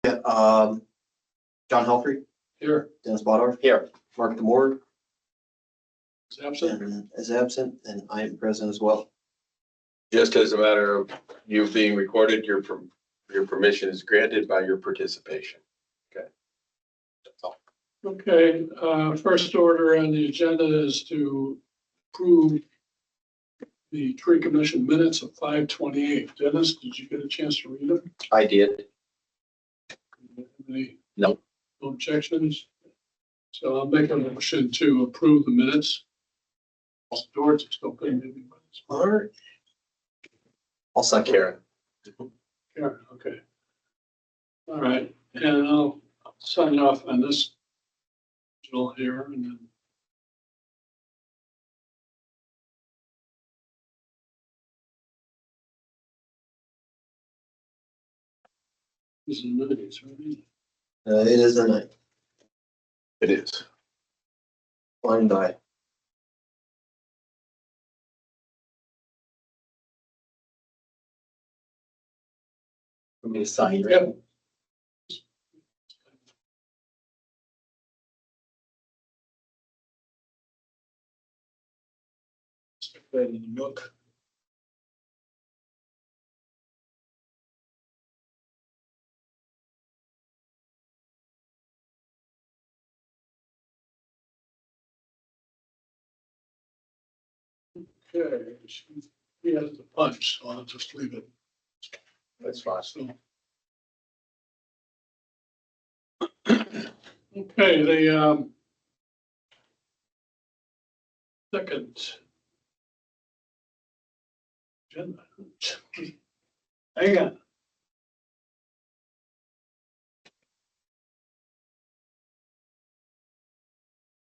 Yeah, John Helphrey, Here, Dennis Bottorff, Here. Mark Damore is absent. is absent, and I am present as well. Just as a matter of you being recorded, your permission is granted by your participation. Okay. That's all. Okay, first order on the agenda is to approve the tree commission minutes of 5/28. Dennis, did you get a chance to read them? I did. Any No. objections? So I'll make a motion to approve the minutes. George is still putting in the minutes. All right. I'll second. Karen, Karen, okay. All right, and I'll sign off on this here and then. This is minutes, right? It is a night. it is. Flying by. For me to sign. Yep. Stick that in the book. Okay, he has the punch, so I'll just leave it. That's fine. So. Okay, the second. Agenda. Hang on.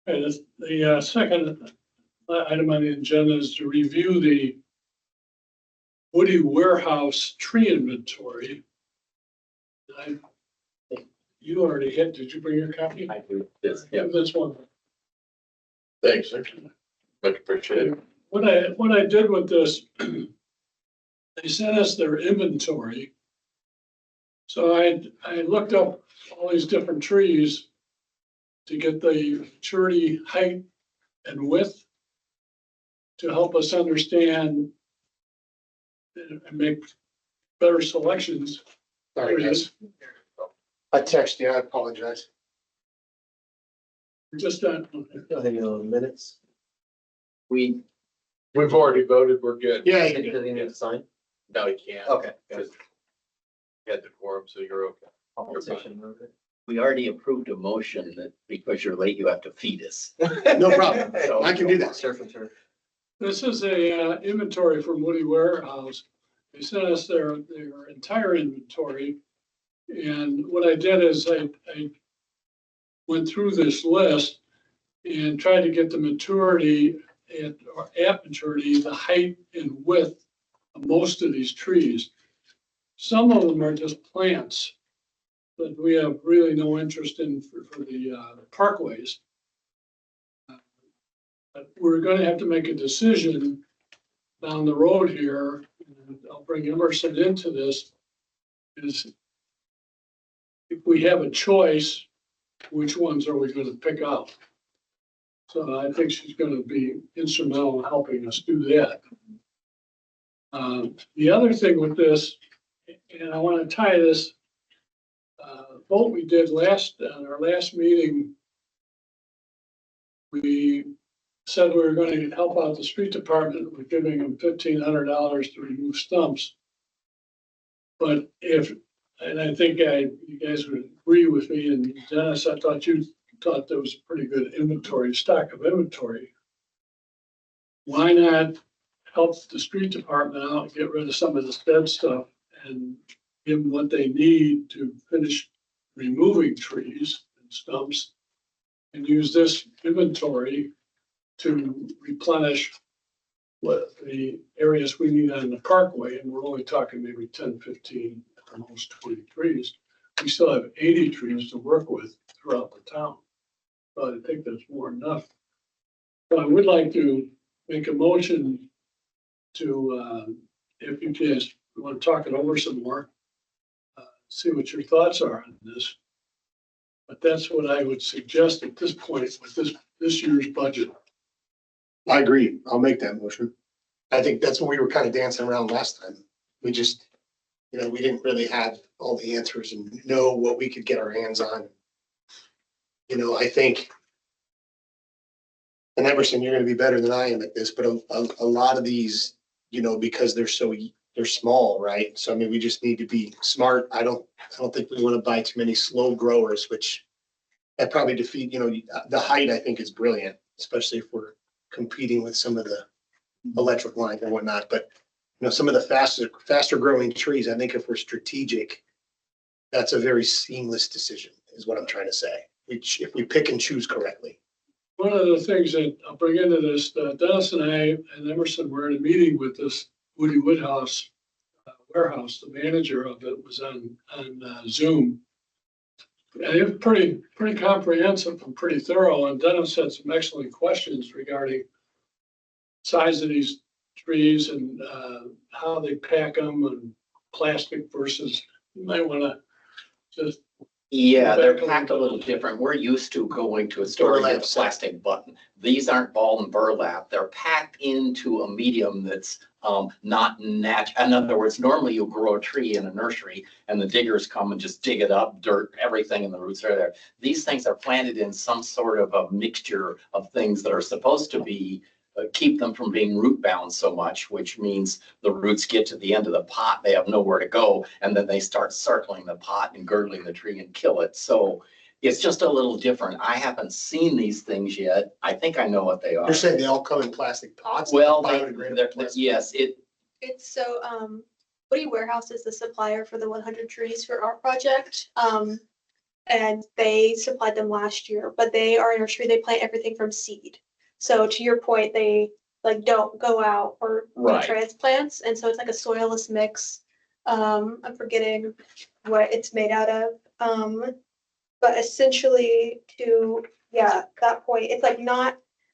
Okay, the second item on the agenda is to review the Wood Warehouse tree inventory. You already hit, did you bring your copy? I do this, yeah. Give this one. Thanks, sir. Much appreciated. What I did with this, they sent us their inventory. So I looked up all these different trees to get the maturity height and width to help us understand and make better selections. There it is. I text you, I apologize. Just that. I think minutes. We, We've already voted, we're good. Yeah, Does he need to sign? No, you can't. Okay. Because you had the quorum, so you're okay. Politician, okay. we already approved a motion that because you're late, you have to feed us. no problem. I can do that. Surf and turf. This is a inventory from Wood Warehouse. They sent us their entire inventory. And what I did is I went through this list and tried to get the maturity at maturity, the height and width of most of these trees. Some of them are just plants that we have really no interest in for the parkways. But we're going to have to make a decision down the road here, and I'll bring Emerson into this, is if we have a choice, which ones are we going to pick out? So I think she's going to be instrumental in helping us do that. The other thing with this, and I want to tie this vote we did on our last meeting, we said we were going to help out the street department with giving them $1,500 to remove stumps. But and I think you guys would agree with me, and Dennis, I thought you thought there was a pretty good stock of inventory. Why not help the street department out, get rid of some of this dead stuff and give them what they need to finish removing trees and stumps, and use this inventory to replenish what the areas we need on the parkway, and we're only talking maybe 10, 15, at the most 20 trees. We still have 80 trees to work with throughout the town. But I think that's more than enough. But I would like to make a motion to, if you guys want to talk it over some more, see what your thoughts are on this. But that's what I would suggest at this point with this year's budget. I agree. I'll make that motion. I think that's what we were kind of dancing around last time. We just, we didn't really have all the answers and know what we could get our hands on. I think, and Emerson, you're gonna be better than I am at this, but a lot of these, because they're small, right? So I mean, we just need to be smart. I don't think we want to buy too many slow growers, which that probably defeat, the height I think is brilliant, especially if we're competing with some of the electric lines and whatnot. But some of the faster growing trees, I think if we're strategic, that's a very seamless decision, is what I'm trying to say. If we pick and choose correctly. One of the things that I'll bring into this, Dennis and I and Emerson were in a meeting with this Wood Warehouse. The manager of it was on Zoom. And it was pretty comprehensive and pretty thorough. And Dennis had some excellent questions regarding size of these trees and how they pack them and plastic versus, you might want to just. Yeah, they're packed a little different. We're used to going to a store and get a Burlap. plastic button. These aren't ball and burlap. They're packed into a medium that's not natural. In other words, normally you grow a tree in a nursery and the diggers come and just dig it up, dirt, everything, and the roots are there. These things are planted in some sort of a mixture of things that are supposed to be keep them from being root bound so much, which means the roots get to the end of the pot, they have nowhere to go, and then they start circling the pot and girdling the tree and kill it. So it's just a little different. I haven't seen these things yet. I think I know what they are. You're saying they all come in plastic pots? Well, Biodegradable plastic? yes, It's so, Wood Warehouse is the supplier for the 100 trees for our project. And they supplied them last year, but they are a nursery, they plant everything from seed. So to your point, they don't go out or do Right. transplants. And so it's like a soilless mix. I'm forgetting what it's made out of. But essentially that point, it's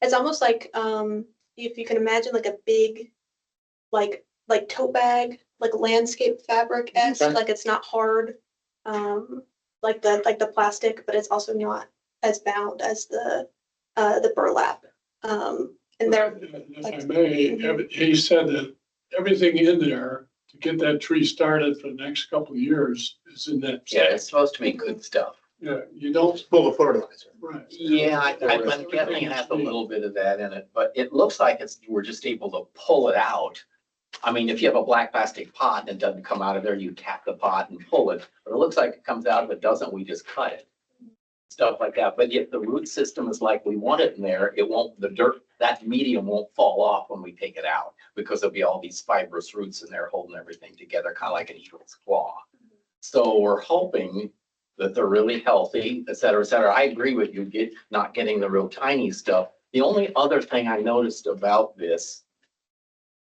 it's almost like, if you can imagine like a big, like tote bag, like landscape fabric-esque, Okay. like it's not hard, like the plastic, but it's also not as bound as the burlap. And they're, If I may, he said that everything in there to get that tree started for the next couple of years is in that. yeah, it's supposed to be good stuff. Yeah, you don't, Full of fertilizer. right. Yeah, I'm guessing it has a little bit of that in it, but it looks like we're just able to pull it out. I mean, if you have a black plastic pot and it doesn't come out of there, you tap the pot and pull it, but it looks like it comes out. If it doesn't, we just cut it. Stuff like that. But if the root system is like we want it in there, it won't, the dirt, that medium won't fall off when we take it out because there'll be all these fibrous roots in there holding everything together, kind of like an eagle's claw. So we're hoping that they're really healthy, et cetera, et cetera. I agree with you, not getting the real tiny stuff. The only other thing I noticed about this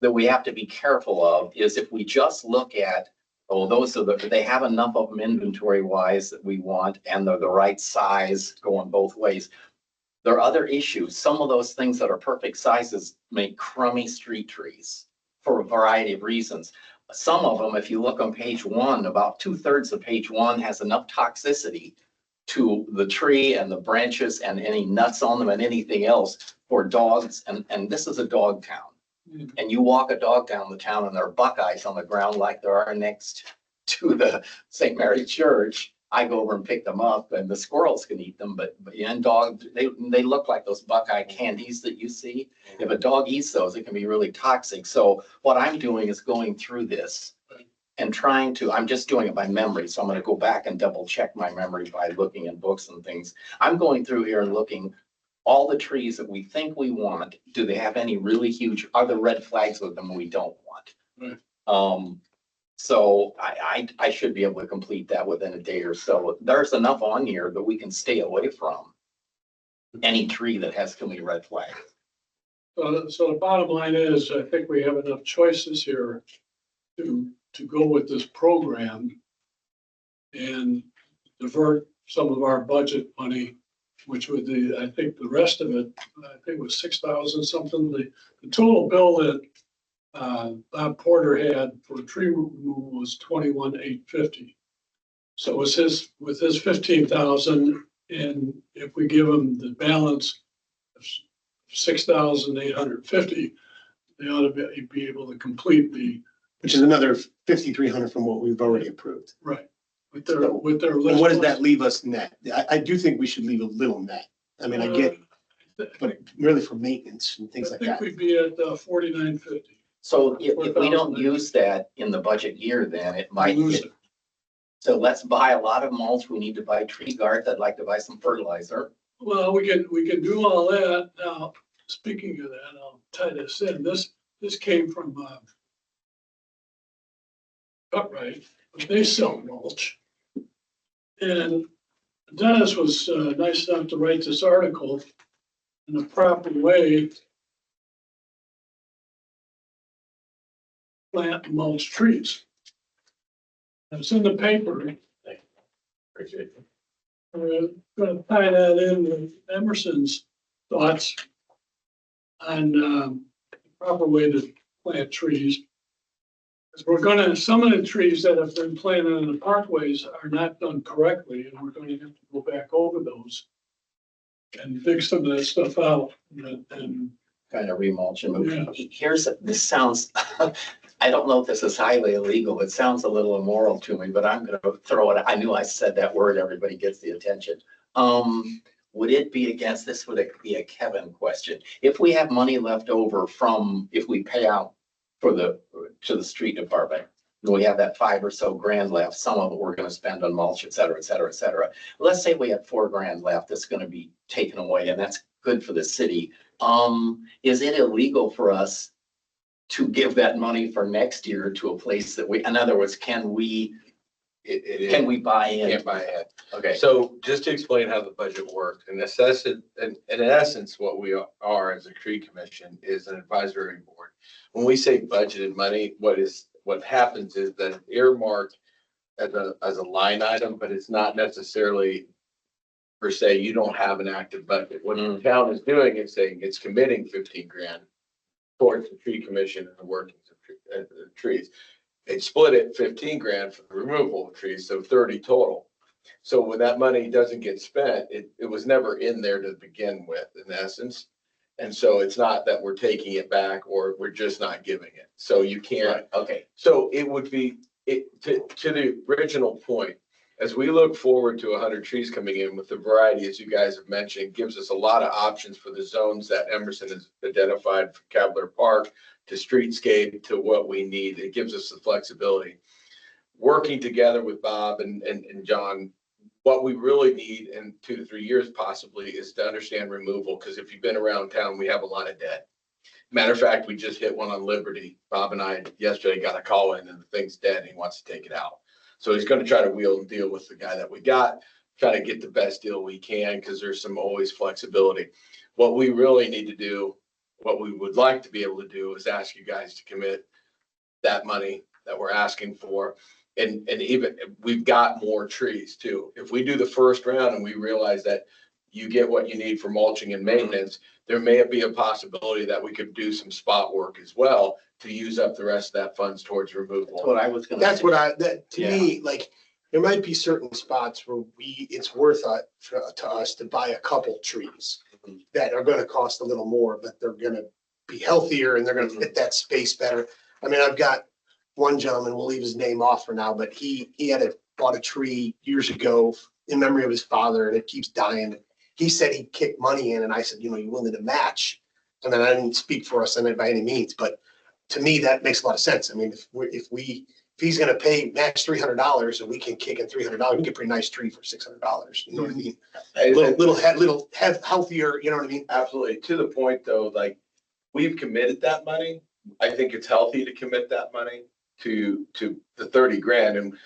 that we have to be careful of is if we just look at, they have enough of them inventory wise that we want, and they're the right size going both ways. There are other issues. Some of those things that are perfect sizes make crummy street trees for a variety of reasons. Some of them, if you look on page 1, about 2/3 of page 1 has enough toxicity to the tree and the branches and any nuts on them and anything else for dogs. And this is a dog town. And you walk a dog down the town and there are buckeyes on the ground like there are next to the St. Mary Church. I go over and pick them up and the squirrels can eat them, but and dogs, they look like those buckeye candies that you see. If a dog eats those, it can be really toxic. So what I'm doing is going through this and I'm just doing it by memory. So I'm going to go back and double check my memory by looking in books and things. I'm going through here and looking all the trees that we think we want. Do they have any really huge, are there red flags with them we don't want? Right. So I should be able to complete that within a day or so. There's enough on here that we can stay away from any tree that has too many red flags. So the bottom line is, I think we have enough choices here to go with this program and divert some of our budget money, which would be, I think the rest of it, I think it was 6,000 something. The total bill that Bob Porter had for tree removal was 21,850. So with his 15,000, and if we give him the balance of 6,850, they ought to be able to complete the, Which is another 5,300 from what we've already approved. right, with their And list. what does that leave us net? I do think we should leave a little net. I mean, I get, but really for maintenance and things I like think that. we'd be at 4950. So if we don't use that in the budget year, then it might, Lose it. so let's buy a lot of mulch. We need to buy tree guards. I'd like to buy some fertilizer. Well, we can do all that. Now, speaking of that, I'll tie this in. This came from Cutright, but they sell mulch. And Dennis was nice enough to write this article in a proper way. Plant mulch trees. It's in the paper. Appreciate it. We're gonna tie that in with Emerson's thoughts on the proper way to plant trees. Because we're gonna, some of the trees that have been planted in the parkways are not done correctly, and we're gonna have to go back over those and dig some of that stuff out and Kind of remulch and Yeah. move. This sounds, I don't know if this is highly illegal. It sounds a little immoral to me, but I'm gonna throw it. I knew I said that word. Everybody gets the attention. Would it be against, this would be a Kevin question. If we have money left over from, if we pay out to the street department, we have that $5 or so grand left, some of it we're gonna spend on mulch, et cetera, et cetera, et cetera. Let's say we have $4 grand left that's gonna be taken away, and that's good for the city. Is it illegal for us to give that money for next year to a place that we, in other words, can we buy in? Can't buy it. Okay, So just to explain how the budget works, in essence, what we are as a tree commission is an advisory board. When we say budgeted money, what happens is that earmarked as a line item, but it's not necessarily per se, you don't have an active budget. What the town is doing is saying it's committing 15 grand towards the tree commission and the workings of the trees. It split it 15 grand for the removal of trees, so 30 total. So when that money doesn't get spent, it was never in there to begin with, in essence. And so it's not that we're taking it back or we're just not giving it. So you can't. right, okay. So it would be, to the original point, as we look forward to 100 trees coming in with the variety, as you guys have mentioned, gives us a lot of options for the zones that Emerson has identified for Cavalier Park to streetscape to what we need. It gives us the flexibility. Working together with Bob and John, what we really need in 2 to 3 years possibly is to understand removal, because if you've been around town, we have a lot of dead. Matter of fact, we just hit one on Liberty. Bob and I yesterday got a call in and the thing's dead and he wants to take it out. So he's going to try to wheel and deal with the guy that we got, try to get the best deal we can, because there's some always flexibility. What we really need to do, what we would like to be able to do, is ask you guys to commit that money that we're asking for. And even we've got more trees too. If we do the first round and we realize that you get what you need for mulching and maintenance, there may be a possibility that we could do some spot work as well to use up the rest of that funds towards removal. That's what I was gonna That's say. what to me, like, there might be certain spots where it's worth to us to buy a couple trees that are gonna cost a little more, but they're gonna be healthier and they're gonna fit that space better. I mean, I've got one gentleman, we'll leave his name off for now, but he bought a tree years ago in memory of his father, and it keeps dying. He said he'd kick money in, and I said, you willing to match? And then I didn't speak for us on it by any means, but to me, that makes a lot of sense. I mean, if he's gonna match $300 and we can kick in $300, we can get a pretty nice tree for $600. You know what I mean? Little healthier, you know what I mean? Absolutely. To the point though, like, we've committed that money. I think it's healthy to commit that money to the 30 grand. And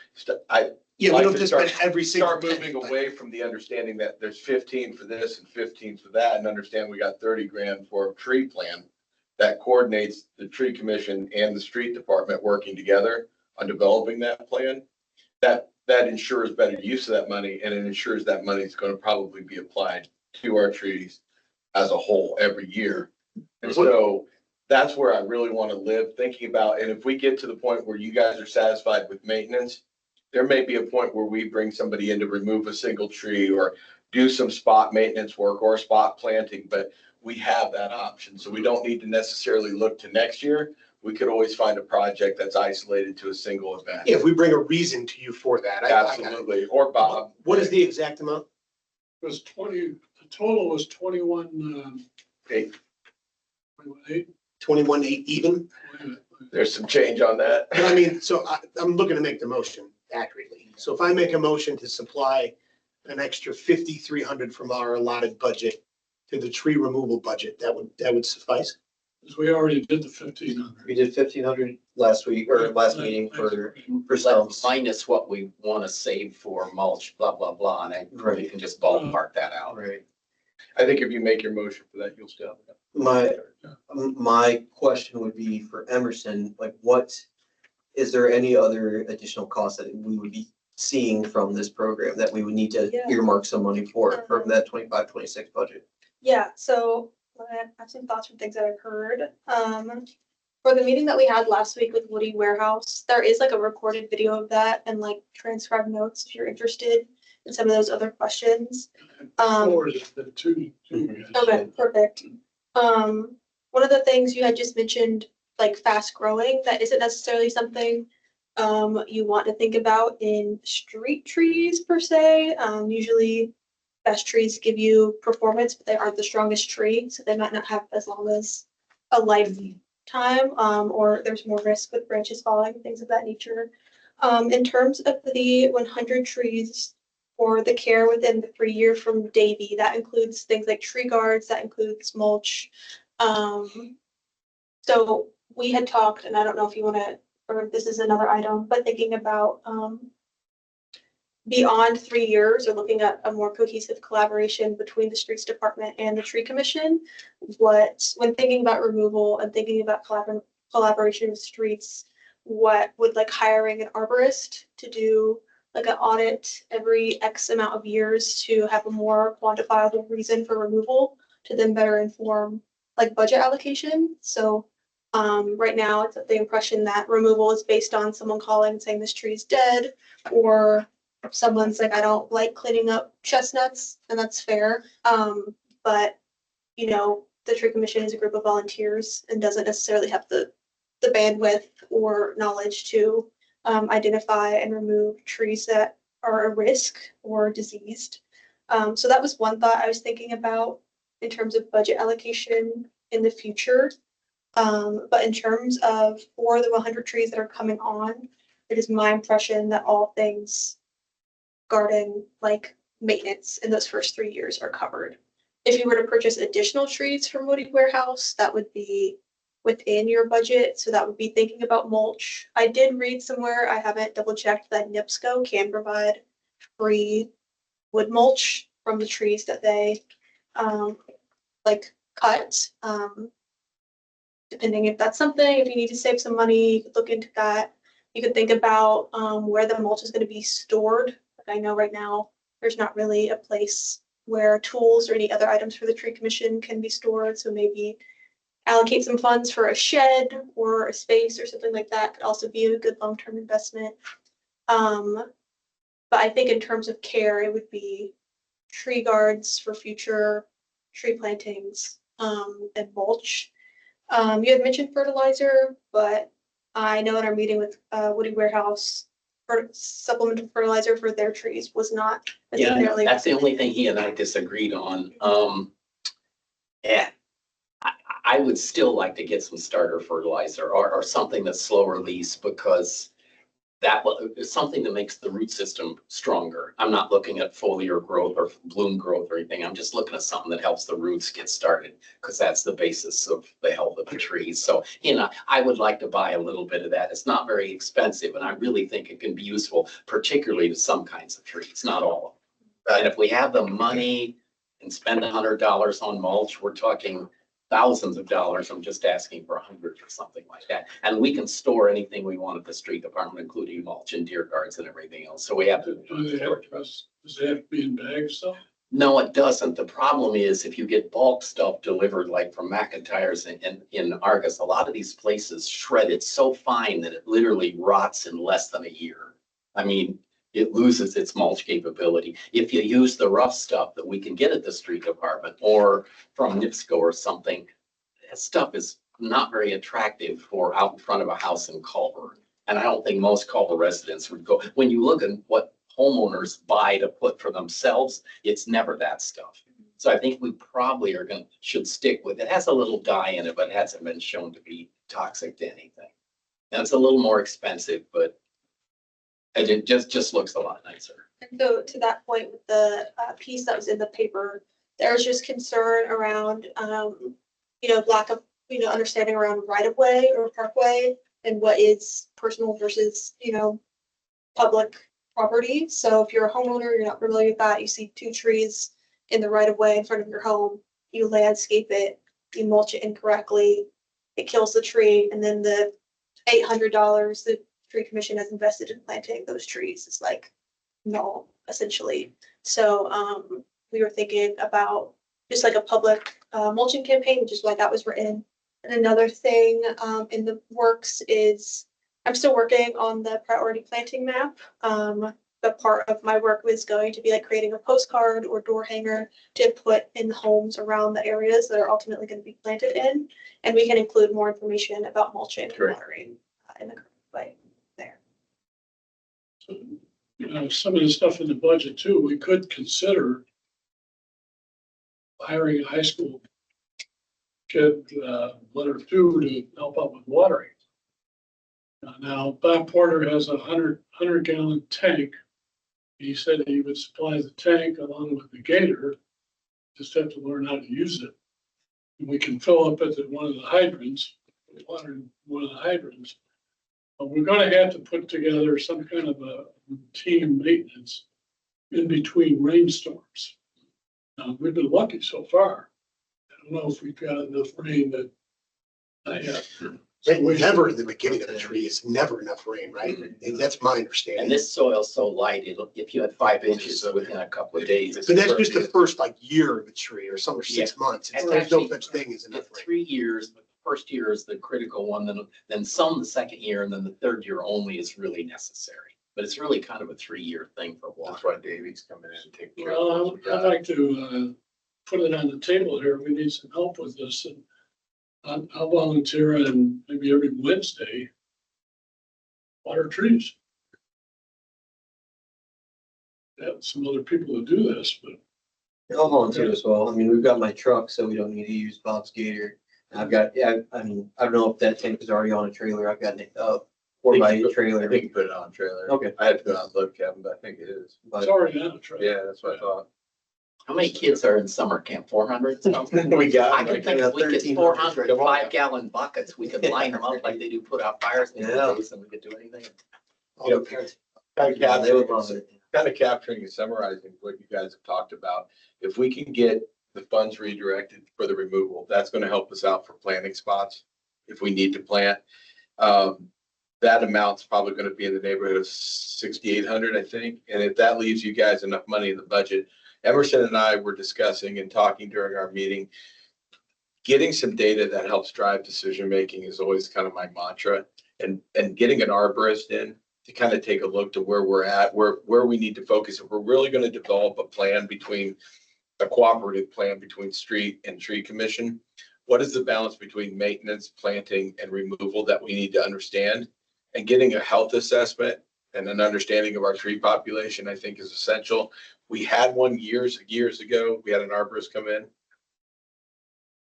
Yeah, we like don't to just start- spend every single start penny, moving but- away from the understanding that there's 15 for this and 15 for that, and understand we got 30 grand for a tree plan that coordinates the tree commission and the street department working together on developing that plan. That ensures better use of that money, and it ensures that money is going to probably be applied to our trees as a whole every year. And so that's where I really want to live, thinking about, and if we get to the point where you guys are satisfied with maintenance, there may be a point where we bring somebody in to remove a single tree or do some spot maintenance work or spot planting, but we have that option. So we don't need to necessarily look to next year. We could always find a project that's isolated to a single event. Yeah, if we bring a reason to you for that. I got it. Absolutely. Or Bob. What is the exact amount? It was 20, the total was 21, Hey, 8. 21.8 even? there's some change on that. But I mean, so I'm looking to make the motion accurately. So if I make a motion to supply an extra 5,300 from our allotted budget to the tree removal budget, that would suffice? Because we already did the 1,500. We did 1,500 last week or last meeting for stumps. Minus what we want to save for mulch, blah, blah, blah, and we Right. can just ballpark that out. Right. I think if you make your motion for that, you'll still. My question would be for Emerson, like is there any other additional costs that we would be seeing from this program that we would need to Yeah. earmark some money for from that 25-26 budget? Yeah, so I have some thoughts from things that I've heard. For the meeting that we had last week with Wood Warehouse, there is like a recorded video of that and like transcribed notes if you're interested in some of those other questions. Forwarded the two guys. Okay, perfect. One of the things you had just mentioned, like fast growing, that isn't necessarily something you want to think about in street trees per se. Usually best trees give you performance, but they aren't the strongest tree, so they might not have as long as a lifetime, or there's more risk with branches falling, things of that nature. In terms of the 100 trees for the care within the 3 year from Davy, that includes things like tree guards, that includes mulch. So we had talked, and I don't know if you want to, or if this is another item, but thinking about beyond 3 years or looking at a more cohesive collaboration between the streets department and the tree commission. When thinking about removal and thinking about collaboration with streets, what would like hiring an arborist to do like an audit every X amount of years to have a more quantifiable reason for removal to then better inform like budget allocation. So right now it's the impression that removal is based on someone calling and saying this tree is dead, or someone's like, I don't like cleaning up chestnuts, and that's fair. But you know, the tree commission is a group of volunteers and doesn't necessarily have the bandwidth or knowledge to identify and remove trees that are a risk or diseased. So that was one thought I was thinking about in terms of budget allocation in the future. But in terms of for the 100 trees that are coming on, it is my impression that all things garden like maintenance in those first 3 years are covered. If you were to purchase additional trees from Wood Warehouse, that would be within your budget. So that would be thinking about mulch. I did read somewhere, I haven't double checked, that NIPSCO can provide free wood mulch from the trees that they like cut. Depending if that's something, if you need to save some money, you could look into that. You could think about where the mulch is going to be stored. Like I know right now, there's not really a place where tools or any other items for the tree commission can be stored. So maybe allocate some funds for a shed or a space or something like that could also be a good long-term investment. But I think in terms of care, it would be tree guards for future tree plantings and mulch. You had mentioned fertilizer, but I know in our meeting with Wood Warehouse, supplemental fertilizer for their trees was not necessarily. Yeah, that's the only thing he and I disagreed on. Yeah, I would still like to get some starter fertilizer or something that's slow release, because that is something that makes the root system stronger. I'm not looking at foliar growth or bloom growth or anything. I'm just looking at something that helps the roots get started, because that's the basis of the health of the trees. So, you know, I would like to buy a little bit of that. It's not very expensive, and I really think it can be useful, particularly to some kinds of trees, not all of them. And if we have the money and spend $100 on mulch, we're talking thousands of dollars. I'm just asking for 100 or something like that. And we can store anything we want at the street department, including mulch and deer guards and everything else. So we have to. Does it have to be in bags though? No, it doesn't. The problem is if you get bulk stuff delivered, like from McIntyre's in Argus, a lot of these places shred it so fine that it literally rots in less than a year. I mean, it loses its mulch capability. If you use the rough stuff that we can get at the street department or from NIPSCO or something, that stuff is not very attractive for out in front of a house in Culver. And I don't think most Culver residents would go, when you look at what homeowners buy to put for themselves, it's never that stuff. So I think we probably should stick with, it has a little dye in it, but it hasn't been shown to be toxic to anything. And it's a little more expensive, but it just looks a lot nicer. And so to that point with the piece that was in the paper, there's just concern around, lack of, understanding around right of way or parkway and what is personal versus, public property. So if you're a homeowner, you're not familiar with that, you see 2 trees in the right of way in front of your home, you landscape it, you mulch it incorrectly, it kills the tree, and then the $800 the tree commission has invested in planting those trees is like null, essentially. So we were thinking about just like a public mulching campaign, which is why that was written. And another thing in the works is I'm still working on the priority planting map. But part of my work was going to be like creating a postcard or door hanger to put in the homes around the areas that are ultimately going to be planted in. And we can include more information about mulching and Great. watering in the correct way there. Some of the stuff in the budget too, we could consider hiring a high school kid, 1 or 2 to help out with watering. Now, Bob Porter has a 100-gallon tank. He said he would supply the tank along with the gator, just have to learn how to use it. And we can fill up it at one of the hydrants, water in one of the hydrants. But we're gonna have to put together some kind of a routine maintenance in between rainstorms. Now, we've been lucky so far. I don't know if we've got enough rain that. And never in the beginning of the tree, it's never enough rain, right? And that's my And understanding. this soil's so light, if you had 5 inches within a couple of days. But that's just the first year of a tree or some, or 6 months. It's There's no actually- such thing as enough It's rain. 3 years, but the first year is the critical one, then some the second year, and then the third year only is really necessary. But it's really kind of a 3-year thing for That's water. why Davey's coming in and taking care Well, of it. I'd like to put it on the table here. We need some help with this, and I'll volunteer and maybe every Wednesday water trees. Have some other people to do this, but I'll volunteer as well. I mean, we've got my truck, so we don't need to use Bob's gator. And I've got, I mean, I don't know if that tank is already on a trailer. I've got a 4x8 I trailer. think you put it on trailer. Okay. I had to go out and look, Kevin, but I think it is. it's But already on a track. Yeah, that's what I thought. How many kids are in summer camp? 400? We got. I can think if we get 1300. 400 Come on. 5-gallon buckets, we could line them up like they do put out fires in the Yeah. days, and we could do anything. All the parents. yeah, they would love it. Kind of capturing and summarizing what you guys have talked about. If we can get the funds redirected for the removal, that's going to help us out for planting spots if we need to plant. That amount's probably going to be in the neighborhood of 6,800, I think. And if that leaves you guys enough money in the budget, Emerson and I were discussing and talking during our meeting, getting some data that helps drive decision-making is always kind of my mantra. And getting an arborist in to kind of take a look to where we're at, where we need to focus. If we're really going to develop a plan a cooperative plan between street and tree commission, what is the balance between maintenance, planting, and removal that we need to understand? And getting a health assessment and an understanding of our tree population, I think, is essential. We had one years ago. We had an arborist come in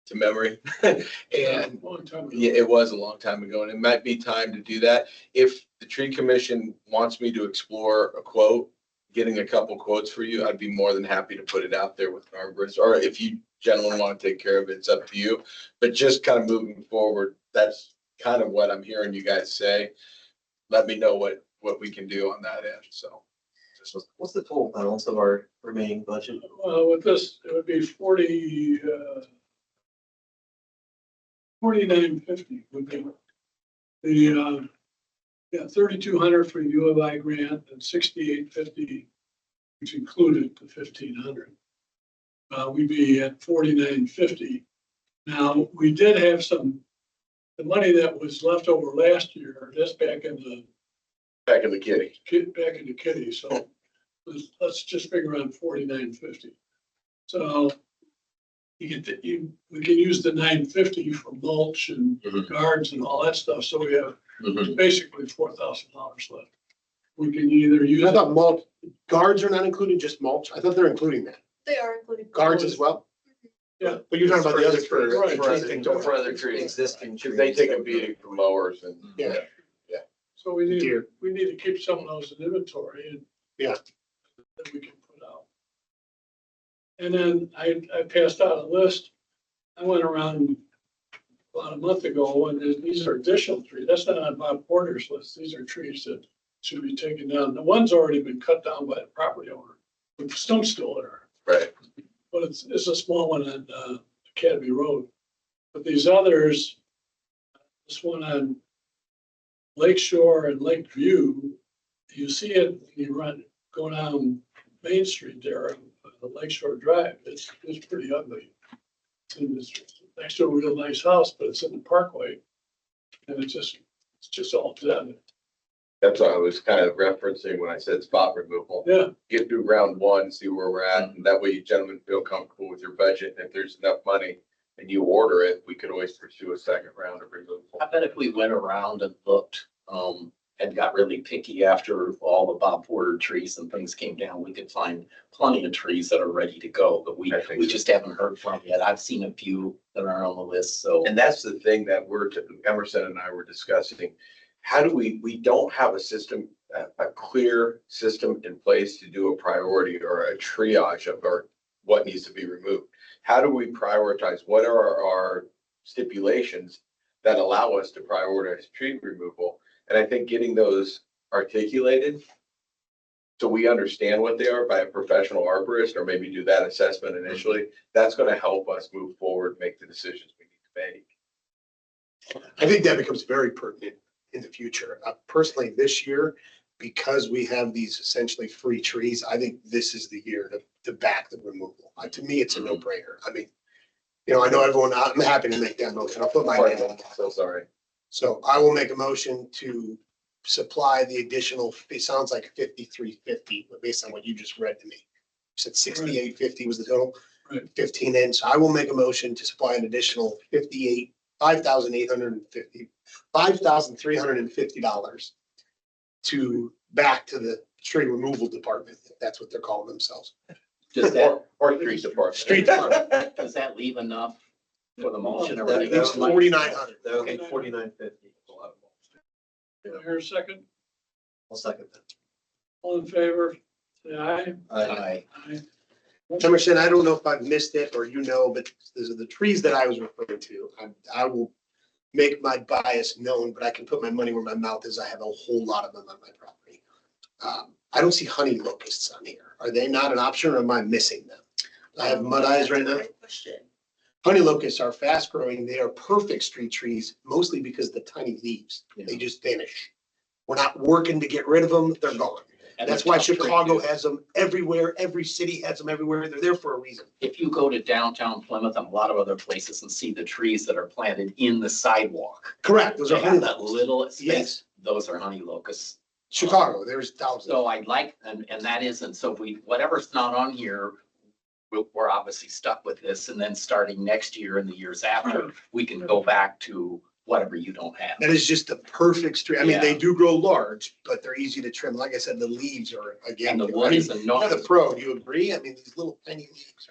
to memory. And Long time ago. yeah, it was a long time ago, and it might be time to do that. If the tree commission wants me to explore a quote, getting a couple quotes for you, I'd be more than happy to put it out there with an arborist. Or if you gentlemen want to take care of it, it's up to you. But just kind of moving forward, that's kind of what I'm hearing you guys say. Let me know what we can do on that end. So What's the total balance of our remaining budget? Well, with this, it would be 4950 would be the, 3,200 for U of I grant and 6,850, which included the 1,500. We'd be at 4,950. Now, we did have the money that was left over last year, that's back in the Back in the kitty. back into kitty, so let's just figure on 49.50. So we can use the 950 for mulch and Mhm. guards and all that stuff, so we have Mhm. basically $4,000 left. We can either use I it, thought mulch, guards are not included, just mulch. I thought they're including that. They are including. Guards as well? Yeah. But you're talking about the other For- trees. Right. for other- for other trees. Existing Because they take a beating from mowers and. Yeah. so we Deer. need to keep some of those in inventory and. Yeah. That we can put out. And then I passed out a list. I went around about a month ago, and these are additional trees. That's not on Bob Porter's list. These are trees that should be taken down. The one's already been cut down by the property owner, with stumps still there. Right. But it's a small one on Academy Road. But these others, this one on Lake Shore and Lake View, you see it, when you go down Main Street there, the Lake Shore Drive, it's pretty ugly. It's in this, next to a real nice house, but it's in the parkway. And it's just all dead. That's what I was kind of referencing when I said spot removal. Yeah, Get through round one, see where we're at, and that way you gentlemen feel comfortable with your budget. And if there's enough money and you order it, we could always pursue a second round of removal. I bet if we went around and looked, and got really picky after all the Bob Porter trees and things came down, we could find plenty of trees that are ready to go, but we I think so. just haven't heard from yet. I've seen a few that are on the list, so. And that's the thing that Emerson and I were discussing. How do we don't have a system, a clear system in place to do a priority or a triage of what needs to be removed. How do we prioritize? What are our stipulations that allow us to prioritize tree removal? And I think getting those articulated so we understand what they are by a professional arborist, or maybe do that assessment initially, that's going to help us move forward, make the decisions we need to make. I think that becomes very pertinent in the future. Personally, this year, because we have these essentially free trees, I think this is the year to back the removal. To me, it's a no-brainer. I mean, I know everyone, I'm happy to make that motion. I'll put my name on. So sorry. So I will make a motion to supply the additional, it sounds like 5350, but based on what you just read to me. You said 6850 was the total. Right. 15 in. So I will make a motion to supply an additional $5,350 to back to the tree removal department, if that's what they're calling themselves. Does that, Or street department. Street department. does that leave enough for the mulch and That- everything? It's that- else? 4,900. That would be 49.50. do I hear a second? I'll second that. All in favor, say aye. Aye. Aye. Emerson, I don't know if I've missed it or but these are the trees that I was referring to. I will make my bias known, but I can put my money where my mouth is. I have a whole lot of them on my property. I don't see honey locusts on here. Are they not an option, or am I missing them? I have mud eyes right now. Great question. Honey locusts are fast growing. They are perfect street trees, mostly because of the tiny leaves. They just vanish. We're not working to get rid of them. They're gone. And That's they're why tough to Chicago do. has them everywhere. Every city has them everywhere. They're there for a reason. If you go to downtown Plymouth and a lot of other places and see the trees that are planted in the sidewalk, Correct. Those they are honey have that locusts. little space, Yes. those are honey locusts. Chicago, there's thousands. So I like, and that isn't, so if whatever's not on here, we're obviously stuck with this, and then starting next year and the years after, we can go back to whatever you don't have. That is just the perfect street. I mean, they Yeah. do grow large, but they're easy to trim. Like I said, the leaves are, again, And the I wood mean, is you're the enormous. pro. Do you agree? I mean, these little tiny leaves.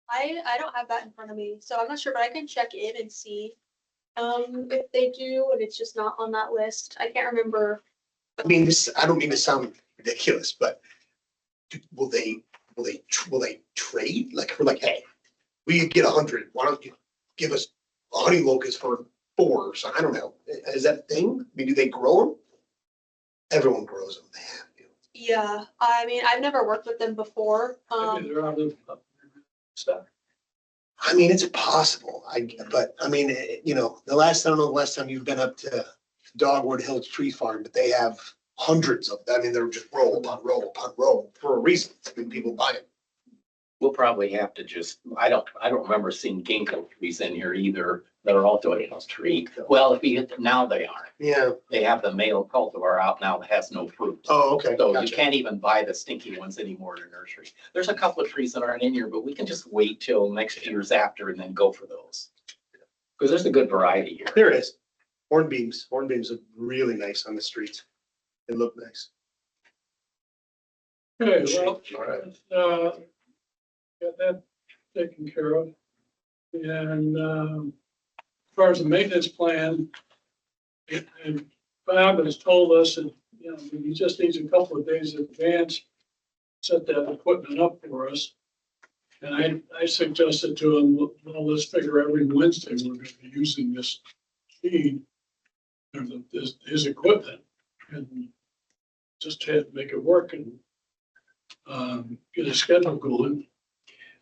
I don't have that in front of me, so I'm not sure, but I can check in and see. If they do, and it's just not on that list. I can't remember. I mean, I don't mean to sound ridiculous, but will they trade? Like, we're like, hey, we get 100. Why don't you give us a honey locust for 4? So I don't know. Is that a thing? I mean, do they grow them? Everyone grows them. They have to. Yeah, I mean, I've never worked with them before. Maybe they're out of stock. I mean, it's possible. But I mean, I don't know the last time you've been up to Dogwood Hills Tree Farm, but they have hundreds of them. I mean, they're just row upon row upon row for a reason. I mean, people buy them. We'll probably have to just, I don't remember seeing ginkgo trees in here either. that are all doing those tree. Well, if you, now they aren't. Yeah. They have the male cultivar out now that has no fruit. Oh, okay. So you Gotcha. can't even buy the stinky ones anymore in a nursery. There's a couple of trees that aren't in here, but we can just wait till next year's after and then go for those. Because there's a good variety here. There is. Hornbeams. Hornbeams look really nice on the streets. They look nice. Okay, well, All right. got that taken care of. And, as far as the maintenance plan, and Bob has told us that, you know, he just needs a couple of days in advance, set that equipment up for us. And I suggested to him, well, let's figure every Wednesday we're gonna be using this feed, or his equipment, and just had to make it work and get a schedule going.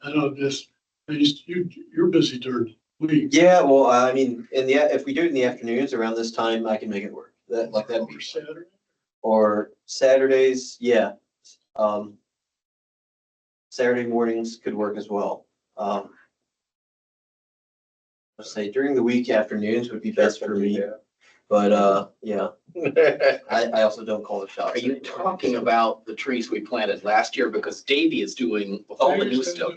I know this, you're busy during the week. Yeah, well, I mean, if we do it in the afternoons around this time, I can make it work. That'd be Over Saturday. Or Saturdays, yeah. Saturday mornings could work as well. Let's say during the week, afternoons would be best for me, but, yeah, I also don't call the shots. Are you talking about the trees we planted last year? Because Davy is doing with all the new stuff.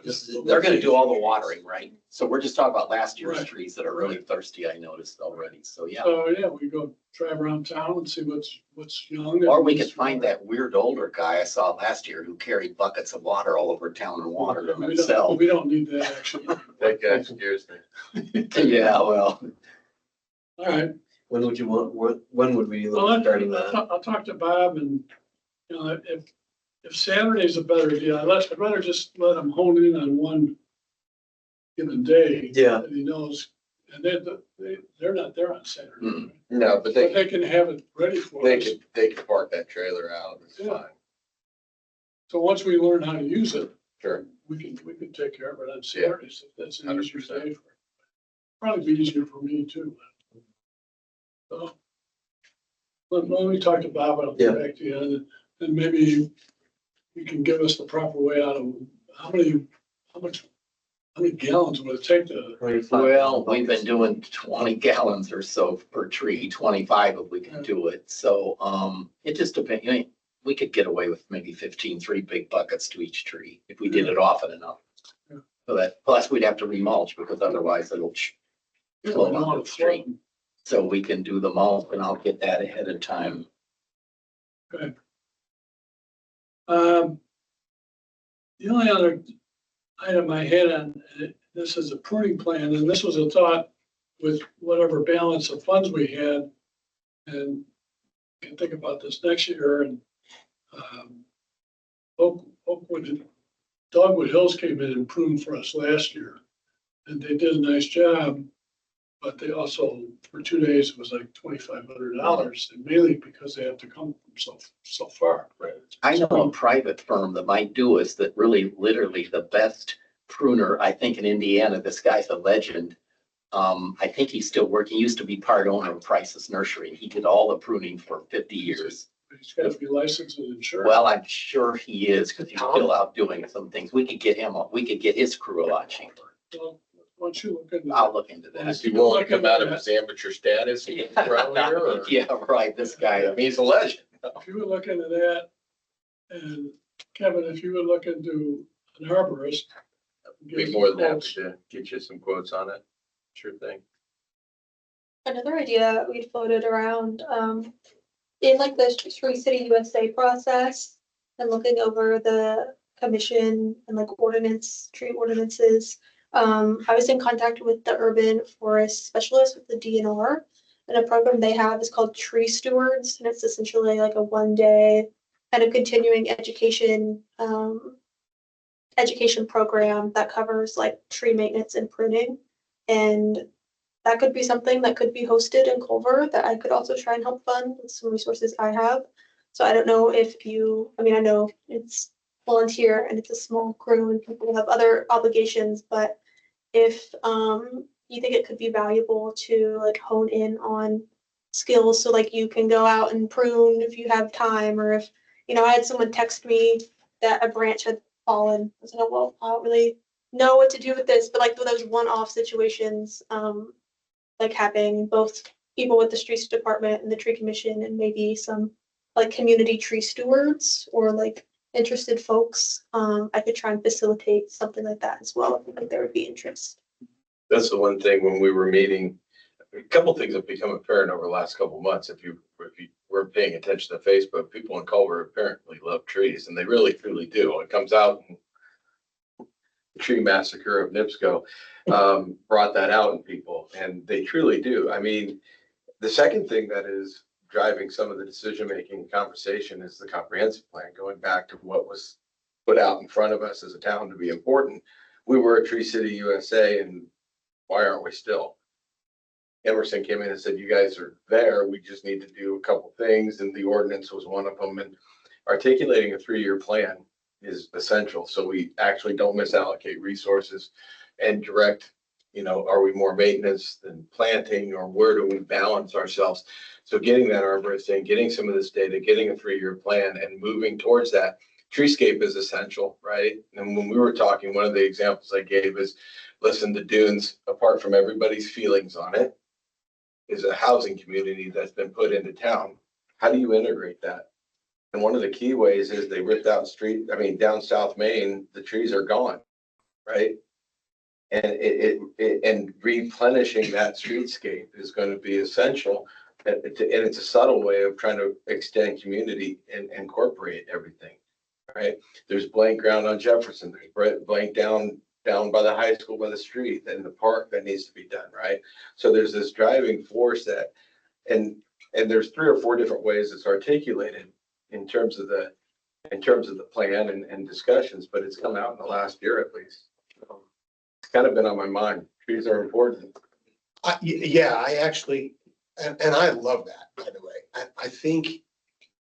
They're gonna do all the watering, right? So we're just talking about last year's Right. trees that are really thirsty, I noticed already. So, yeah. So, yeah, we go drive around town and see what's young. Or we could find that weird older guy I saw last year who carried buckets of water all over town and watered them himself. We don't need that actually. That guy scares me. Yeah, well, All right. When would you want, when would we Well, look at starting that? I'll talk to Bob and, you know, if Saturday's a better deal, I'd rather just let him hone in on one given day. Yeah. That he knows, and they're not there on Saturday. Mm. No, but But they, they can have it ready for they us. could park that trailer out. It's Yeah. fine. So once we learn how to use it, Sure. we can take care of it on Saturdays if that's an easier 100%. day. Probably be easier for me too. So, let me talk to Bob, and I'll get back to you, and maybe you can give us the proper way out of how many gallons would it take to? 25 well, we've buckets. been doing 20 gallons or so per tree, 25 if we can do it. So, it just depends. You know, we could get away with maybe 15, 3 big buckets to each tree if we did it often enough. Yeah. So that, plus we'd have to remulch because otherwise it'll flow onto the street. So we can do the mulch and I'll get that ahead of time. Okay. The only other item I had on, this is a pruning plan, and this was a thought with whatever balance of funds we had. And can think about this next year, and Dogwood Hills came in and pruned for us last year. And they did a nice job, but they also, for 2 days, it was like $2,500, and mainly because they have to come from so far. Right. I know a private firm that might do us that really literally the best pruner, I think in Indiana. This guy's a legend. I think he's still working. He used to be part owner of Price's Nursery. He did all the pruning for 50 years. He's got to be licensed and insured. Well, I'm sure he is because he's still out doing some things. We could get his crew a lot cheaper. Well, why don't you look into I'll that? look into that. Is he willing to come out of his amateur status and pro here, or? Yeah, right, this guy. I mean, he's a legend. If you would look into that, and Kevin, if you would look into an arborist. Be more than happy to get you some quotes on it. Sure thing. Another idea we floated around, in like the Tree City USA process and looking over the commission and like tree ordinances. I was in contact with the urban forest specialist with the DNR, and a program they have is called Tree Stewards, and it's essentially like a 1-day kind of continuing education program that covers like tree maintenance and pruning. And that could be something that could be hosted in Culver that I could also try and help fund with some resources I have. So I don't know if I know it's volunteer and it's a small crew and people have other obligations, but if you think it could be valuable to like hone in on skills, so like you can go out and prune if you have time, or if, I had someone text me that a branch had fallen. I was like, well, I don't really know what to do with this, but like those one-off situations, like having both people with the streets department and the tree commission and maybe some like community tree stewards or like interested folks. I could try and facilitate something like that as well. I think there would be interest. That's the one thing when we were meeting, a couple things have become apparent over the last couple of months. If you were paying attention to Facebook, people in Culver apparently love trees, and they really truly do. It comes out in the tree massacre of NIPSCO brought that out in people, and they truly do. I mean, the second thing that is driving some of the decision-making conversation is the comprehensive plan, going back to what was put out in front of us as a town to be important. We were a Tree City USA, and why aren't we still? Emerson came in and said, you guys are there, we just need to do a couple things, and the ordinance was one of them, and articulating a 3-year plan is essential, so we actually don't misallocate resources and direct, are we more maintenance than planting, or where do we balance ourselves? So getting that arborist in, getting some of this data, getting a 3-year plan and moving towards that. Treescape is essential, right? And when we were talking, one of the examples I gave is, listen, the dunes, apart from everybody's feelings on it, is a housing community that's been put into town. How do you integrate that? And one of the key ways is they ripped out down South Main, the trees are gone, right? And and replenishing that streetscape is going to be essential. And it's a subtle way of trying to extend community and incorporate everything, right? There's blank ground on Jefferson. There's blank down by the high school, by the street, and the park that needs to be done, right? So there's this driving force that, and there's 3 or 4 different ways it's articulated in terms of the plan and discussions, but it's come out in the last year at least. So it's kind of been on my mind. Trees are important. I actually, and I love that, by the way. I think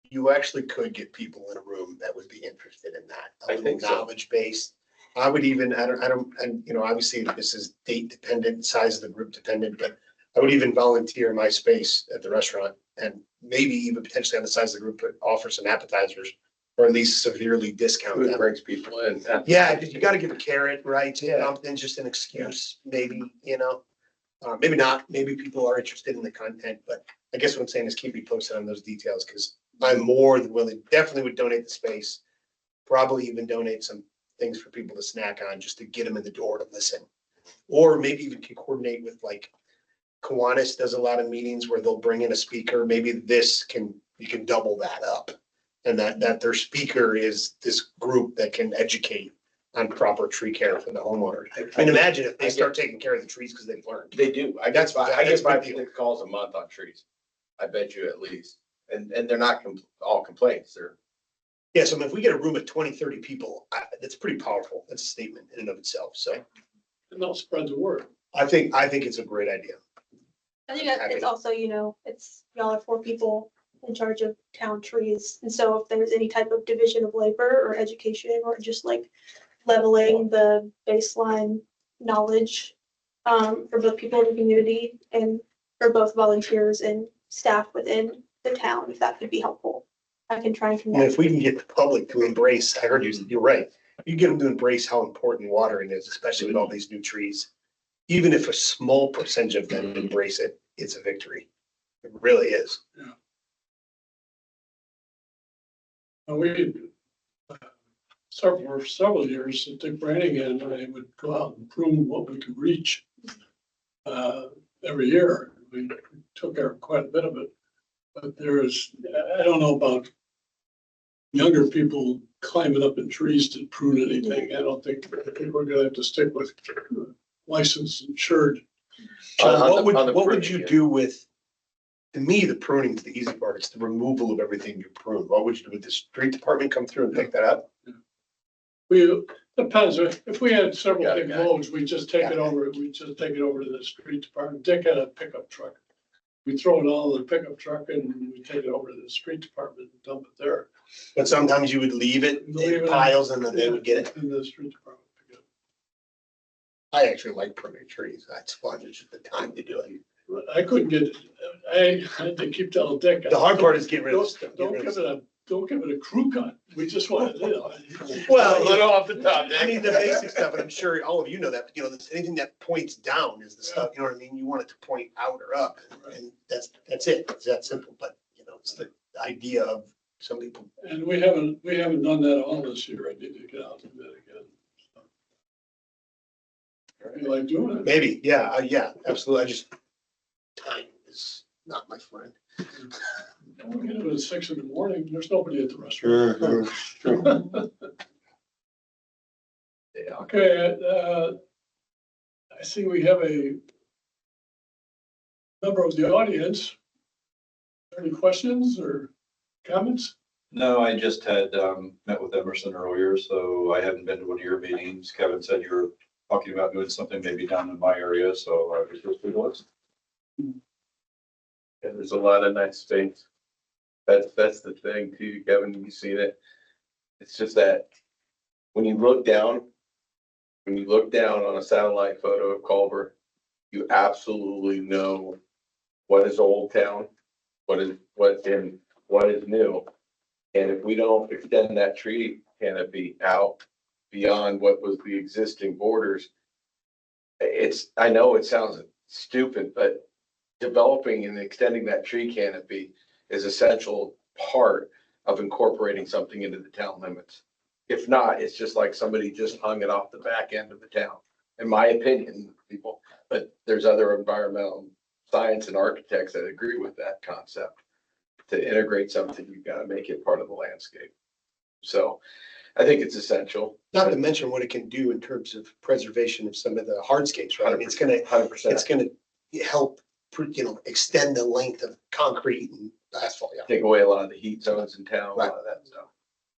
you actually could get people in a room that would be interested in that. I think so. Knowledge based. I would even, and obviously this is date dependent, size of the group dependent, but I would even volunteer my space at the restaurant and maybe even potentially on the size of the group, but offer some appetizers or at least severely discount Food them. brings people in. Yeah, you got to give a carrot, right? Yeah. Then just an excuse, maybe, maybe not. Maybe people are interested in the content, but I guess what I'm saying is keep me posted on those details because I'm more than willing, definitely would donate the space, probably even donate some things for people to snack on just to get them in the door to listen. Or maybe even can coordinate with like Kiwanis does a lot of meetings where they'll bring in a speaker. Maybe you can double that up. And that their speaker is this group that can educate on proper tree care for the homeowner. I mean, imagine if they start taking care of the trees because they've learned. They do. I That's get 5 big deal. calls a month on trees. I bet you at least. And they're not all complaints. They're. Yeah, so if we get a room of 20, 30 people, that's pretty powerful. That's a statement in and of itself. So And they'll spread the word. I think it's a great idea. I think it's also, it's y'all are 4 people in charge of town trees. And so if there's any type of division of labor or education or just like leveling the baseline knowledge for both people in the community and for both volunteers and staff within the town, if that could be helpful, I can try and And connect. if we can get the public to embrace, I heard you're right. You get them to embrace how important watering is, especially with all these new trees. Even if a small percentage of them embrace it, it's a victory. It really is. And we, for several years, Dick Brannigan and I would go out and prune what we could reach every year. We took care of quite a bit of it. But I don't know about younger people climbing up in trees to prune anything. I think we're gonna have to stick with licensed insured. John, what on the would pruning, you yeah. do with, to me, the pruning is the easy part. It's the removal of everything you prune. What would you do? Would the street department come through and pick that up? Depends, if we had several Got it, big got it. loads, we just take it over to the street department. Dick had a pickup truck. We throw it all in the pickup truck and we take it over to the street department and dump it there. But sometimes you would leave it Leave it in piles and then they would get it. In the street department. pick it up. I actually like pruning trees. That's fun. It's just the time to do it. But I couldn't get, I had to keep telling Dick. The hard part is getting rid of Don't stuff. don't give it a don't give it a crew cut. We just want to, Well, A little off the top. I mean, the basic stuff, and I'm sure all of you know that, but anything that points down is the stuff, you know what I mean? You want it to point out or up, and that's it. It's that simple, but, it's the idea of some people. and we haven't done that all this year. I need to get out and do that again. You like doing it? Maybe, yeah, absolutely. Time is not my friend. We get it at 6 in the morning. There's nobody at the restaurant. Yeah. Okay, I see we have a member of the audience. Any questions or comments? No, I just had met with Emerson earlier, so I hadn't been to one of your meetings. Kevin said you were talking about doing something maybe down in my area, so I was just curious. And there's a lot of nice space. That's the thing too, Kevin, you've seen it. It's just that when you look down on a satellite photo of Culver, you absolutely know what is Old Town, what is new. And if we don't extend that tree canopy out beyond what was the existing borders, I know it sounds stupid, but developing and extending that tree canopy is essential part of incorporating something into the town limits. If not, it's just like somebody just hung it off the back end of the town, in my opinion, people. But there's other environmental science and architects that agree with that concept. To integrate something, you've got to make it part of the landscape. So I think it's essential. Not to mention what it can do in terms of preservation of some of the hardscapes, right? I mean, it's gonna 100%. help, extend the length of concrete and asphalt, yeah. Take away a lot of the heat zones in town, a lot of that stuff.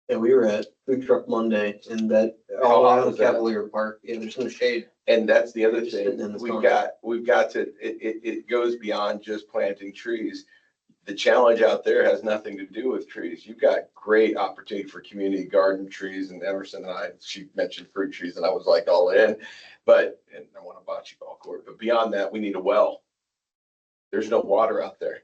Yeah, we were at Food Truck Monday and that, How all hot around was that? Cavalier Park, yeah, there's no shade. And that's the other Just sitting in thing, the we've got to, it goes beyond just planting trees. The challenge out there has nothing to do with trees. You've got great opportunity for community garden trees, and Emerson and she mentioned fruit trees and I was like all in, and I want a bocce ball court, but beyond that, we need a well. There's no water out there.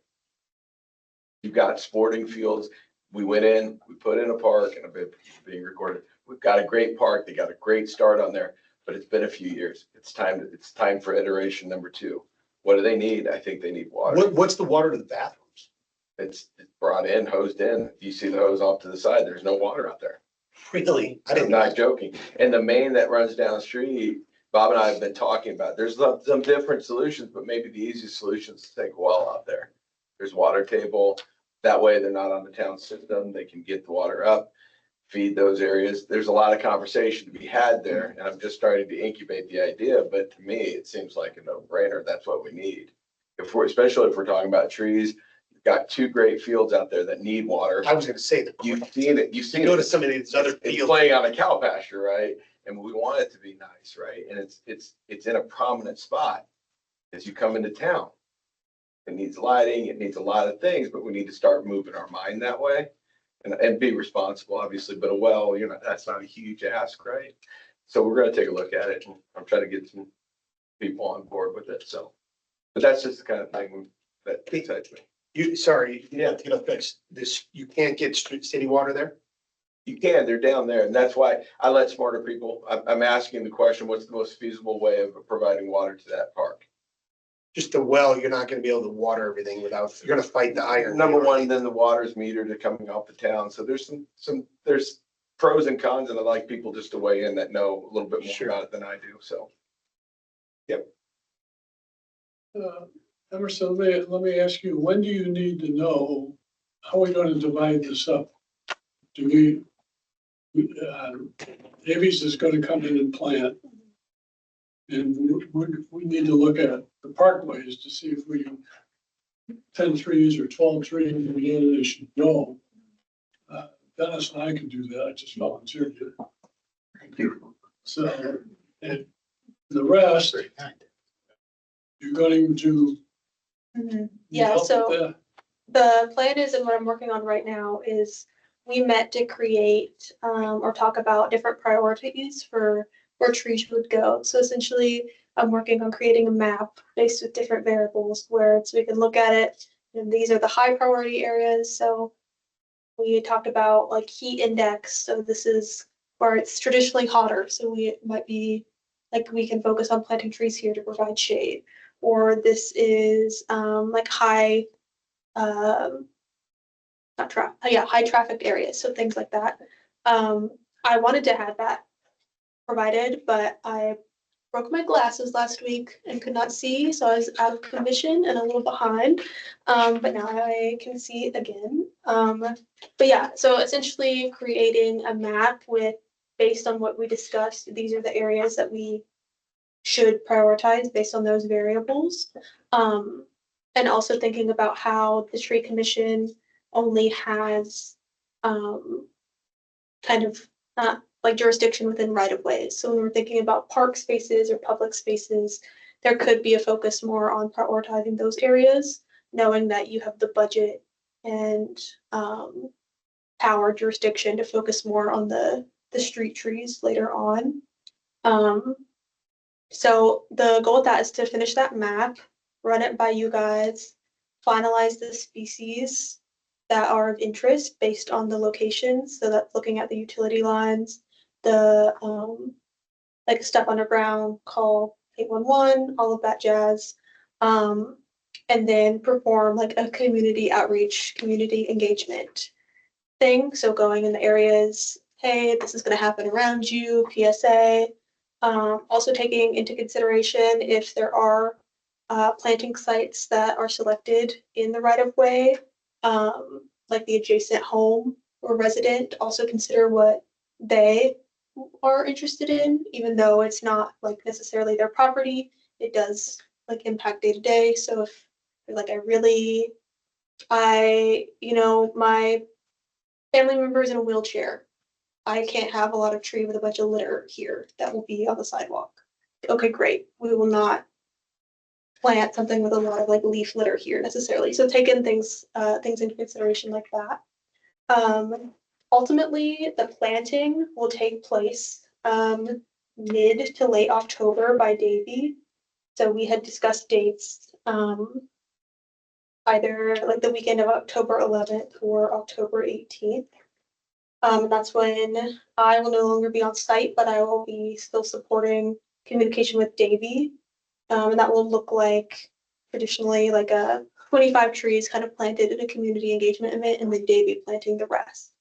You've got sporting fields. We went in, we put in a park, and a bit being recorded. We've got a great park. They got a great start on there, but it's been a few years. It's time for iteration number 2. What do they need? I think they need water. What's the water to the bathrooms? It's brought in, hosed in. You see the hose off to the side. There's no water out there. Really? I I'm didn't know. not joking. And the main that runs down the street, Bob and I have been talking about, there's some different solutions, but maybe the easiest solution is to take a well out there. There's water table. That way they're not on the town system. They can get the water up, feed those areas. There's a lot of conversation to be had there. And I'm just starting to incubate the idea, but to me, it seems like a no-brainer. That's what we need. Especially if we're talking about trees, you've got 2 great fields out there that need water. I was gonna say that. You've seen it. You've seen Go it. to some of these other It's fields. playing on a cow pasture, right? And we want it to be nice, right? And it's in a prominent spot as you come into town. It needs lighting, it needs a lot of things, but we need to start moving our mind that way and be responsible, obviously, but a well, that's not a huge ask, right? So we're gonna take a look at it, and I'm trying to get some people on board with it, so. But that's just the kind of thing that excites me. You can't get city water there? You can, they're down there, and that's why I let smarter people, I'm asking the question, what's the most feasible way of providing water to that park? Just the well, you're not gonna be able to water everything you're gonna fight the iron. Number one, then the water's metered coming off the town, so there's there's pros and cons, and I'd like people just to weigh in that know a little bit more Sure. about it than I do, so. Emerson, let me ask you, when do you need to know, how are we going to divide this up? Do Davies is going to come in and plant. And we need to look at the parkways to see if we, 10 trees or 12 trees, they should go. Dennis and I can do that. I just volunteered to. Thank you. So, and the rest, you're going to. Yeah, help with so that. the plan is, and what I'm working on right now is we met to create or talk about different priorities for where trees would go. So essentially, I'm working on creating a map based with different variables where we can look at it. And these are the high priority areas. So we had talked about like heat index, so this is where it's traditionally hotter, so we might be like we can focus on planting trees here to provide shade. Or this is like high high trafficked areas, so things like that. I wanted to have that provided, but I broke my glasses last week and could not see, so I was out of commission and a little behind. But now I can see again. But yeah, so essentially creating a map with, based on what we discussed, these are the areas that we should prioritize based on those variables. And also thinking about how the tree commission only has kind of like jurisdiction within right of ways. So when we're thinking about park spaces or public spaces, there could be a focus more on prioritizing those areas, knowing that you have the budget and power jurisdiction to focus more on the street trees later on. So the goal of that is to finish that map, run it by you guys, finalize the species that are of interest based on the locations. So that's looking at the utility lines, the like stuff underground, call 811, all of that jazz. And then perform like a community outreach, community engagement thing. So going in the areas, hey, this is going to happen around you, PSA. Also taking into consideration if there are planting sites that are selected in the right of way, like the adjacent home or resident, also consider what they are interested in, even though it's not like necessarily their property, it does like impact day to day. So if like my family member is in a wheelchair, I can't have a lot of tree with a bunch of litter here that will be on the sidewalk. Okay, great. We will not plant something with a lot of like leaf litter here necessarily. So taking things into consideration like that. Ultimately, the planting will take place mid to late October by Davy. So we had discussed dates either like the weekend of October 11th or October 18th. That's when I will no longer be on site, but I will be still supporting communication with Davy. And that will look like traditionally like a 25 trees kind of planted in a community engagement event and then Davy planting the rest.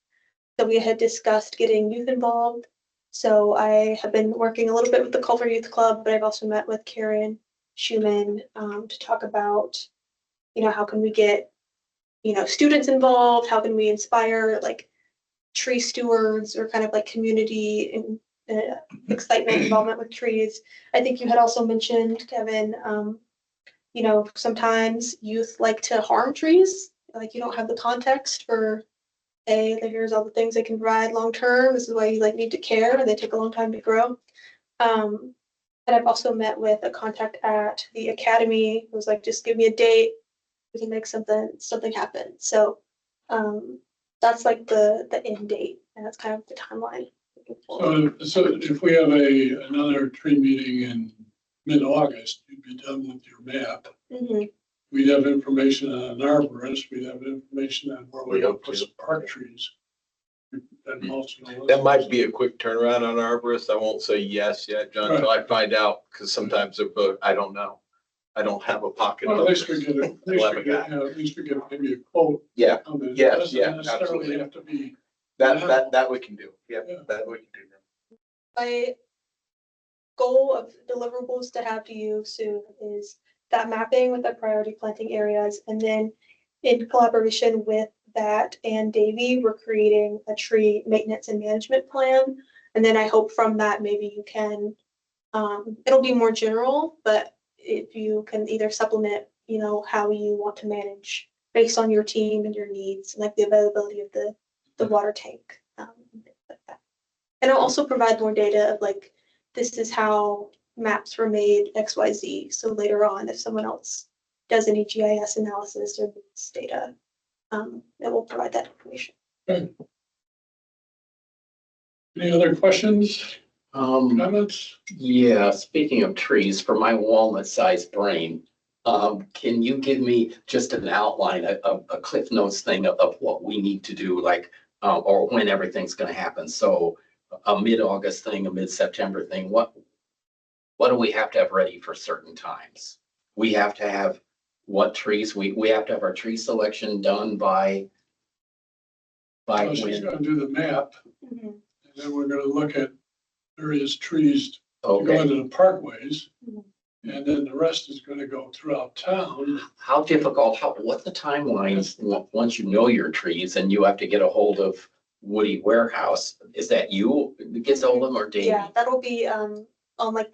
So we had discussed getting youth involved. So I have been working a little bit with the Culver Youth Club, but I've also met with Karen Schumann to talk about, how can we get, students involved? How can we inspire like tree stewards or kind of like community and excitement involvement with trees. I think you had also mentioned, Kevin, sometimes youth like to harm trees. Like you don't have the context for, hey, here's all the things they can provide long term. This is why you like need to care and they take a long time to grow. And I've also met with a contact at the academy who was like, just give me a date. We can make something happen. So that's like the end date, and that's kind of the timeline. So if we have another tree meeting in mid-August, you'd be done with your map. Mm-hmm. We'd have information on an arborist, we'd have information on where we have put some park trees. That might be a quick turnaround on arborist. I won't say yes yet, John, until I find out, because sometimes they're both, I don't know. I don't have a pocket. Well, at least we get at least we get maybe a quote. Yeah, yes, Doesn't yeah, necessarily absolutely. have to be. That we can do. Yeah, that we can do. My goal of deliverables to have to you soon is that mapping with the priority planting areas, and then in collaboration with that and Davy, we're creating a tree maintenance and management plan. And then I hope from that maybe you can, it'll be more general, but if you can either supplement, how you want to manage based on your team and your needs, and like the availability of the water tank, things like that. And I'll also provide more data of like, this is how maps were made XYZ. So later on, if someone else does any GIS analysis or needs data, it will provide that information. Okay. Any other questions, comments? Yeah, speaking of trees, for my walnut-sized brain, Can you give me just an outline, a Cliff Notes thing of what we need to do, like, or when everything's gonna happen? So a mid-August thing, a mid-September thing, what do we have to have ready for certain times? We have to have what trees? We have to have our tree selection done by So she's when? gonna do the map, Mhm. and then we're gonna look at various trees to go Okay, into the parkways. Mhm. And then the rest is gonna go throughout town. how difficult, what's the timelines, once you know your trees and you have to get a hold of Woody Warehouse? Is that you that gets hold of them or Davey? Yeah, that'll be, on like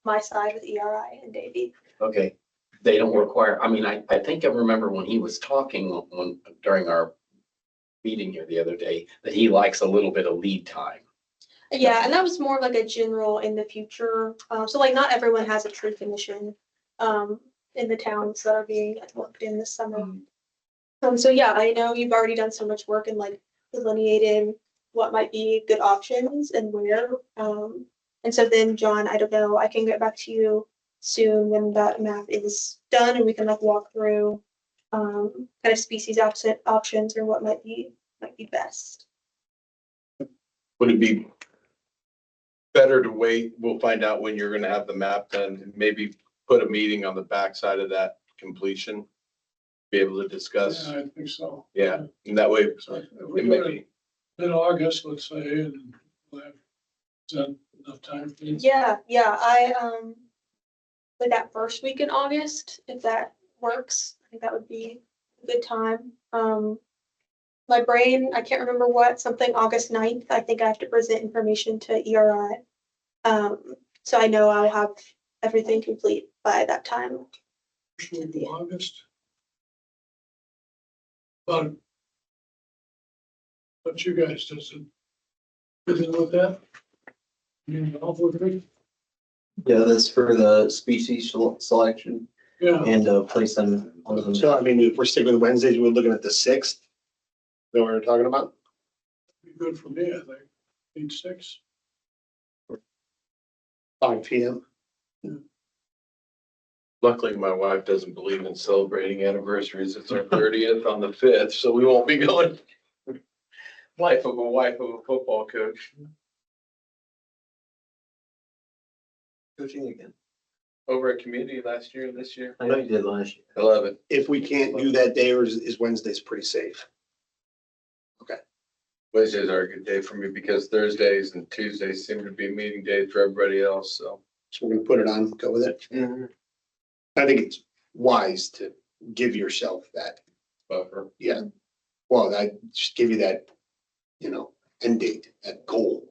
my side with ERI and Davey. Okay, they don't require, I mean, I think I remember when he was talking during our meeting here the other day, that he likes a little bit of lead time. Yeah, and that was more like a general in the future. So like not everyone has a tree commission in the towns that are being worked in this summer. So yeah, I know you've already done so much work in like delineating what might be good options and where. And so then, John, I don't know, I can get back to you soon when that map is done and we can like walk through kind of species options or what might be best. Would it be better to wait? We'll find out when you're gonna have the map done, and maybe put a meeting on the backside of that completion. Be able to discuss, Yeah, I think so. yeah, and that way, So if it we may go to be, mid-August, let's say, and we'll have, is that enough time for you? Yeah, like that first week in August, if that works, I think that would be a good time. My brain, I can't remember what, something August 9th, I think I have to present information to ERI. So I know I'll have everything complete by that time. First week of August. But you guys just busy with that? You involved with me? Yeah, that's for the species selection Yeah, and place them on the. So I mean, if we're sticking with Wednesdays, we're looking at the 6th. Is that what we're talking about? be good for me, I think. 8/6. 5 PM. luckily my wife doesn't believe in celebrating anniversaries. It's our 30th on the 5th, so we won't be going. Wife of a football coach. Coaching again. Over at community last year and this year. I know you did last year. I love it. If we can't do that day, or is Wednesdays pretty safe? Wednesdays are a good day for me because Thursdays and Tuesdays seem to be meeting days for everybody else, so. So we're gonna put it on, go with it. I think it's wise to give yourself that, Buffer. yeah. Well, I just give you that, end date, that goal.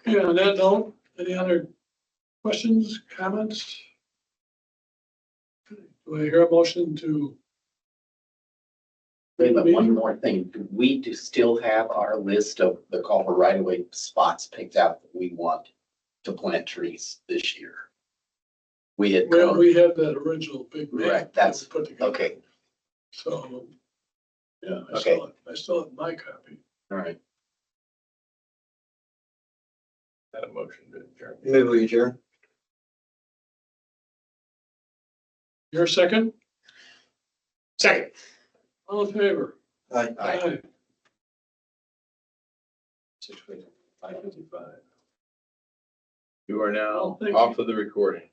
Yeah, on that note, any other questions, comments? Do I hear a motion to? Wait, but one more thing, do we still have our list of the Culver right-of-way spots picked out that we want to plant trees this year? We had, Well, we have that original big map. Right, that's- that we put together. okay, So, yeah, Okay. I still have my copy. all right. That a motion to adjourn. Move we adjourn. Your second, Second. all in favor? Aye. Aye. 5:55. You are now Oh, thank you. off of the recording.